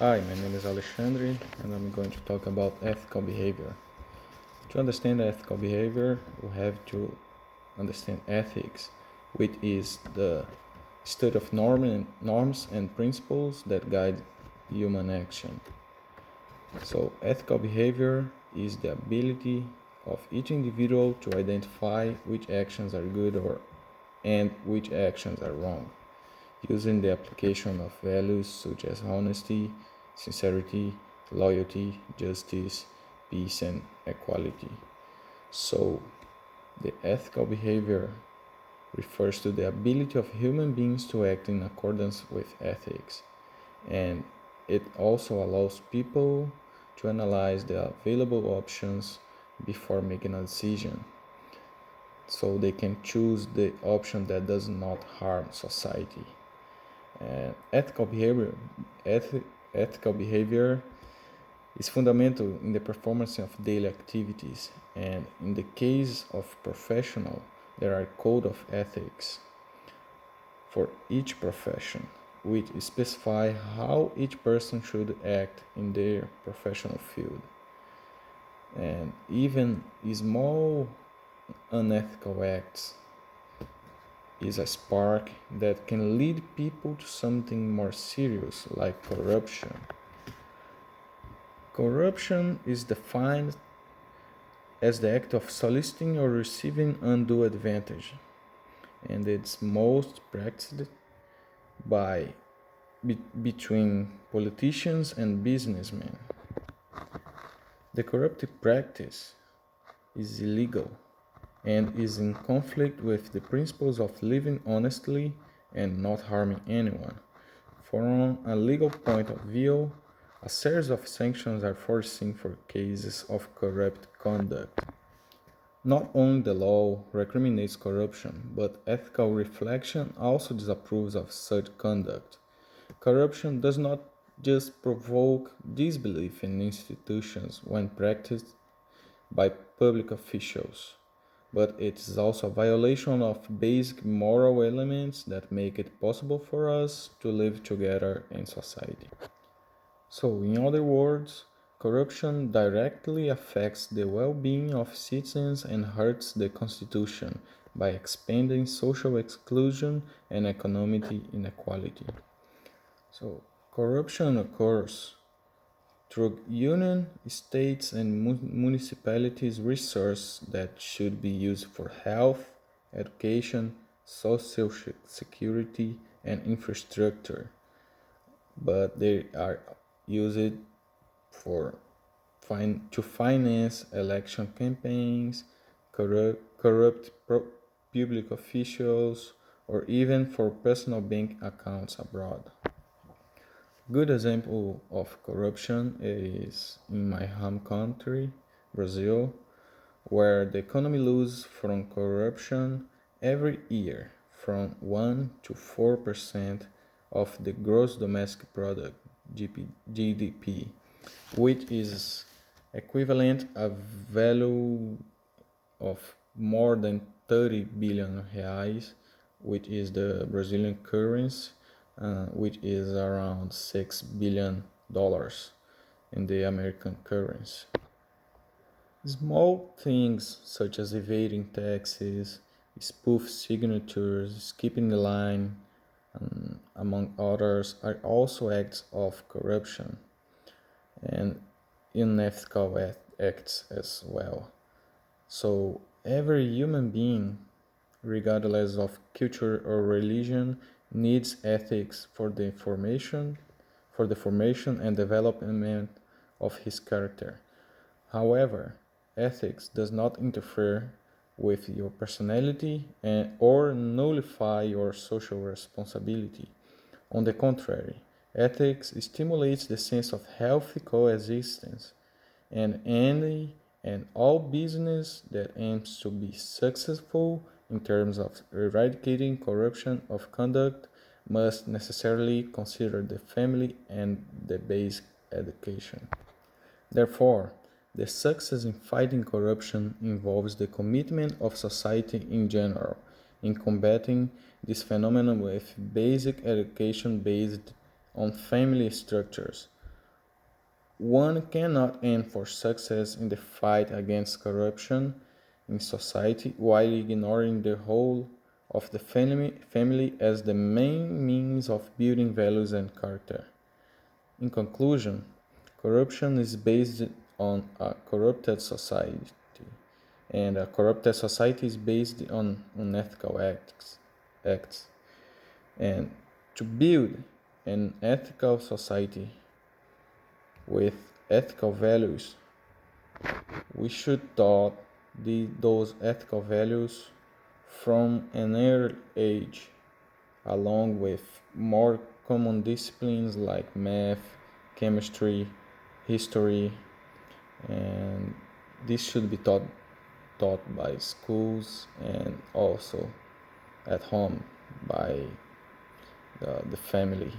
Hi, my name is Alexandre, and I'm going to talk about ethical behavior. To understand ethical behavior, we have to understand ethics, which is the study of norms and principles that guide human action. So, ethical behavior is the ability of each individual to identify which actions are good and which actions are wrong, using the application of values such as honesty, sincerity, loyalty, justice, peace, and equality. So, the ethical behavior refers to the ability of human beings to act in accordance with ethics, and it also allows people to analyze the available options before making a decision so they can choose the option that does not harm society. And ethical behavior is fundamental in the performance of daily activities, and in the case of professional, there are code of ethics for each profession, which specify how each person should act in their professional field. And even small unethical acts is a spark that can lead people to something more serious like corruption. Corruption is defined as the act of soliciting or receiving undue advantage, and it's most practiced by between politicians and businessmen. The corruptive practice is illegal and is in conflict with the principles of living honestly and not harming anyone. From a legal point of view, a series of sanctions are foreseen for cases of corrupt conduct. Not only the law recriminates corruption, but ethical reflection also disapproves of such conduct. Corruption does not just provoke disbelief in institutions when practiced by public officials, but it is also a violation of basic moral elements that make it possible for us to live together in society. So, in other words, corruption directly affects the well being of citizens and hurts the Constitution by expanding social exclusion and economic inequality. So, corruption occurs through union, states, and municipalities' resources that should be used for health, education, social security, and infrastructure, but they are used for to finance election campaigns, corrupt public officials, or even for personal bank accounts abroad. Good example of corruption is in my home country, Brazil, where the economy loses from corruption every year from 1 to 4% of the gross domestic product GDP, which is equivalent a value of more than 30 billion reais, which is the Brazilian currency, which is around $6 billion in the American currency. Small things such as evading taxes, spoof signatures, skipping the line, among others, are also acts of corruption and unethical acts as well. So every human being, regardless of culture or religion, needs ethics for the formation and development of his character. However, ethics does not interfere with your personality or nullify your social responsibility. On the contrary, ethics stimulates the sense of healthy coexistence, and any and all business that aims to be successful in terms of eradicating corruption of conduct must necessarily consider the family and the basic education. Therefore, the success in fighting corruption involves the commitment of society in general in combating this phenomenon with basic education based on family structures, one cannot aim for success in the fight against corruption in society while ignoring the role of the family as the main means of building values and character. In conclusion, corruption is based on a corrupted society, and a corrupted society is based on unethical acts. And to build an ethical society with ethical values, we should taught those ethical values from an early age, along with more common disciplines like math, chemistry, history, and this should be taught by schools and also at home by the family.